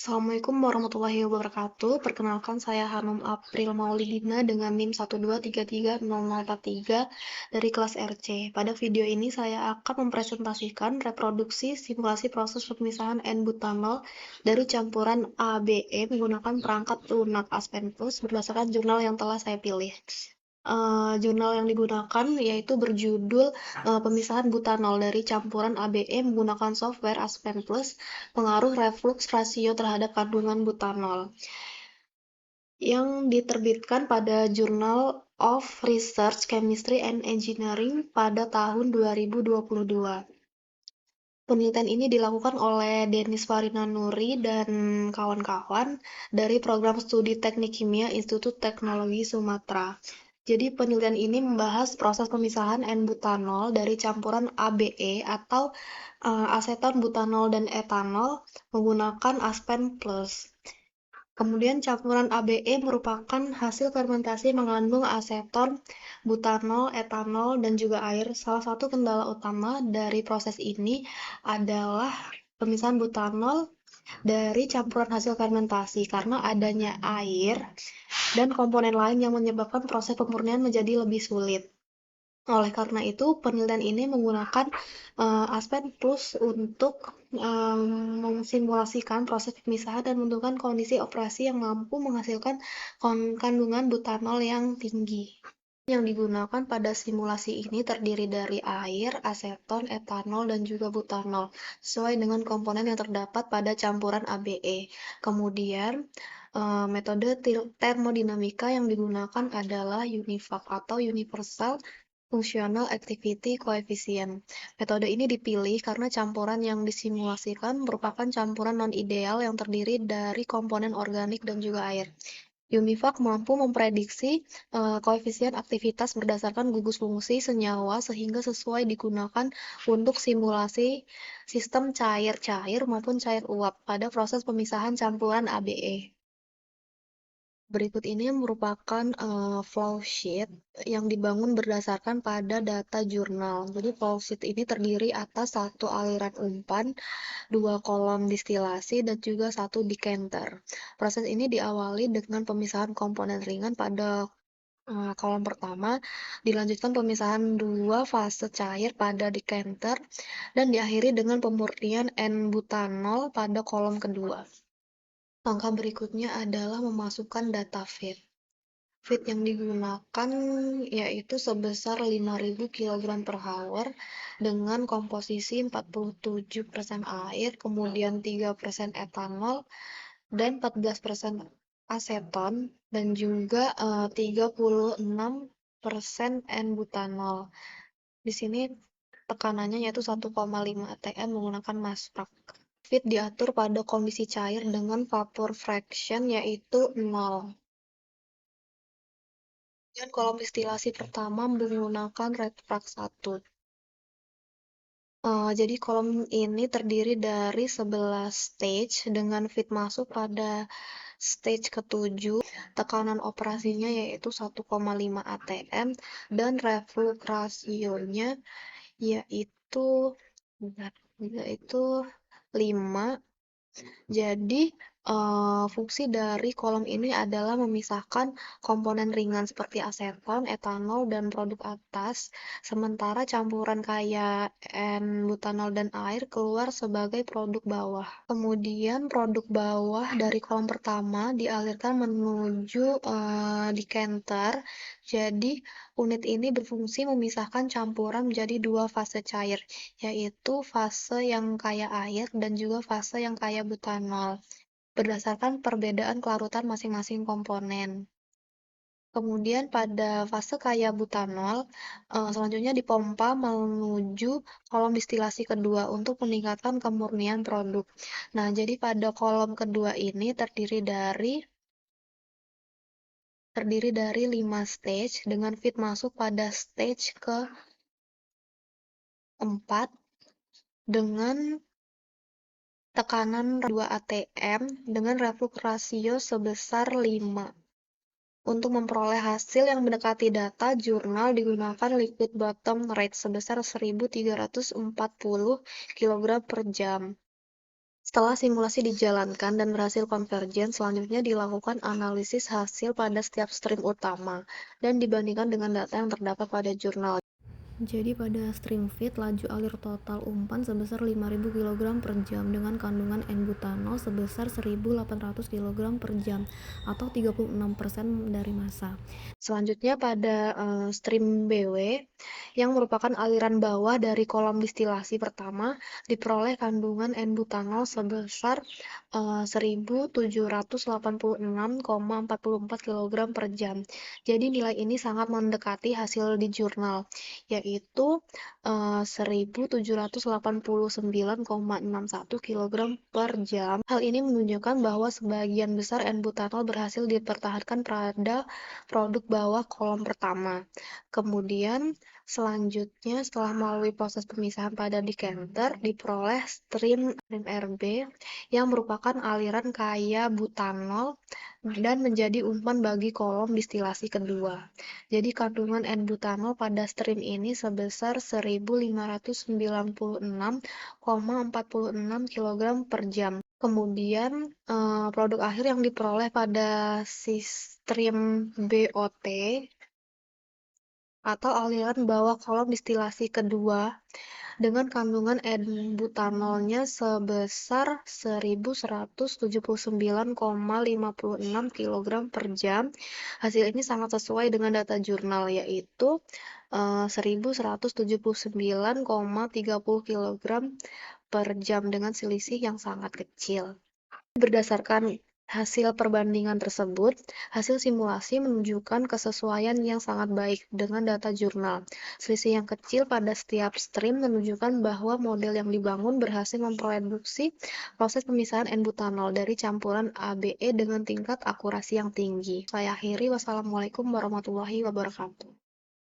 Assalamualaikum warahmatullahi wabarakatuh. Perkenalkan saya Hanum April Maulidina dengan NIM 1233043 dari kelas RC. Pada video ini saya akan mempresentasikan reproduksi simulasi proses pemisahan N-butanol dari campuran ABE menggunakan perangkat lunak Aspen Plus berdasarkan jurnal yang telah saya pilih. Jurnal yang digunakan yaitu berjudul pemisahan butanol dari campuran ABE menggunakan software Aspen Plus, pengaruh reflux rasio terhadap kandungan butanol, yang diterbitkan pada Journal of Research Chemistry and Engineering pada tahun 2022. Penelitian ini dilakukan oleh Denis Farinanuri dan kawan-kawan dari Program Studi Teknik Kimia Institut Teknologi Sumatera. Jadi penelitian ini membahas proses pemisahan N-butanol dari campuran ABE atau aseton butanol dan etanol menggunakan Aspen Plus. Kemudian campuran ABE merupakan hasil fermentasi mengandung aseton, butanol, etanol, dan juga air. Salah satu kendala utama dari proses ini adalah pemisahan butanol dari campuran hasil fermentasi karena adanya air dan komponen lain yang menyebabkan proses pemurnian menjadi lebih sulit. Oleh karena itu, penelitian ini menggunakan Aspen Plus untuk mensimulasikan proses pemisahan dan menentukan kondisi operasi yang mampu menghasilkan kandungan butanol yang tinggi. Yang digunakan pada simulasi ini terdiri dari air, aseton, etanol, dan juga butanol, sesuai dengan komponen yang terdapat pada campuran ABE. Kemudian, metode termodinamika yang digunakan adalah UNIVAC atau Universal Functional Activity Coefficient. Metode ini dipilih karena campuran yang disimulasikan merupakan campuran non-ideal yang terdiri dari komponen organik dan juga air. UNIVAC mampu memprediksi koefisien aktivitas berdasarkan gugus fungsi senyawa sehingga sesuai digunakan untuk simulasi sistem cair-cair maupun cair uap pada proses pemisahan campuran ABE. Berikut ini merupakan flowsheet yang dibangun berdasarkan pada data jurnal. Jadi flowsheet ini terdiri atas satu aliran umpan, dua kolom distilasi, dan juga satu decanter. Proses ini diawali dengan pemisahan komponen ringan pada kolom pertama, dilanjutkan pemisahan dua fase cair pada decanter, dan diakhiri dengan pemurnian N-butanol pada kolom kedua. Langkah berikutnya adalah memasukkan data feed. Feed yang digunakan yaitu sebesar 5.000 kg per hour dengan komposisi 47% air, kemudian 3% etanol, dan 14% aseton, dan juga 36% N-butanol. Di sini tekanannya yaitu 1,5 atm menggunakan masprak. Feed diatur pada kondisi cair dengan vapor fraction yaitu 0. Dan kolom distilasi pertama menggunakan Redfrac 1. Jadi kolom ini terdiri dari 11 stage dengan feed masuk pada stage ke-7. Tekanan operasinya yaitu 1,5 atm dan reflux rasionya yaitu 5. Jadi, fungsi dari kolom ini adalah memisahkan komponen ringan seperti aseton, etanol, dan produk atas, sementara campuran kaya N-butanol dan air keluar sebagai produk bawah. Kemudian produk bawah dari kolom pertama dialirkan menuju decanter. Jadi, unit ini berfungsi memisahkan campuran menjadi dua fase cair, yaitu fase yang kaya air dan juga fase yang kaya butanol, berdasarkan perbedaan kelarutan masing-masing komponen. Kemudian pada fase kaya butanol, selanjutnya dipompa menuju kolom distilasi kedua untuk meningkatkan kemurnian produk. Nah, jadi pada kolom kedua ini terdiri dari 5 stage dengan feed masuk pada stage ke-4 dengan tekanan 2 atm dengan reflux rasio sebesar 5. Untuk memperoleh hasil yang mendekati data jurnal digunakan liquid bottom rate sebesar 1.340 kg per jam. Setelah simulasi dijalankan dan berhasil konvergen, selanjutnya dilakukan analisis hasil pada setiap stream utama dan dibandingkan dengan data yang terdapat pada jurnal. Jadi pada stream feed, laju alir total umpan sebesar 5.000 kg per jam dengan kandungan N-butanol sebesar 1.800 kg per jam atau 36% dari massa. Selanjutnya pada stream BW yang merupakan aliran bawah dari kolom distilasi pertama diperoleh kandungan N-butanol sebesar 1.786,44 kg per jam. Jadi nilai ini sangat mendekati hasil di jurnal, yaitu 1.789,61 kg per jam. Hal ini menunjukkan bahwa sebagian besar N-butanol berhasil dipertahankan pada produk bawah kolom pertama. Kemudian selanjutnya setelah melalui proses pemisahan pada decanter diperoleh stream RB yang merupakan aliran kaya butanol dan menjadi umpan bagi kolom distilasi kedua. Jadi kandungan N-butanol pada stream ini sebesar 1.596,46 kg per jam. Kemudian produk akhir yang diperoleh pada stream BOT atau aliran bawah kolom distilasi kedua dengan kandungan N-butanolnya sebesar 1.179,56 kg per jam. Hasil ini sangat sesuai dengan data jurnal, yaitu 1.179,30 kg per jam dengan selisih yang sangat kecil. Berdasarkan hasil perbandingan tersebut, hasil simulasi menunjukkan kesesuaian yang sangat baik dengan data jurnal. Selisih yang kecil pada setiap stream menunjukkan bahwa model yang dibangun berhasil memproduksi proses pemisahan N-butanol dari campuran ABE dengan tingkat akurasi yang tinggi. Saya akhiri, wassalamualaikum warahmatullahi wabarakatuh.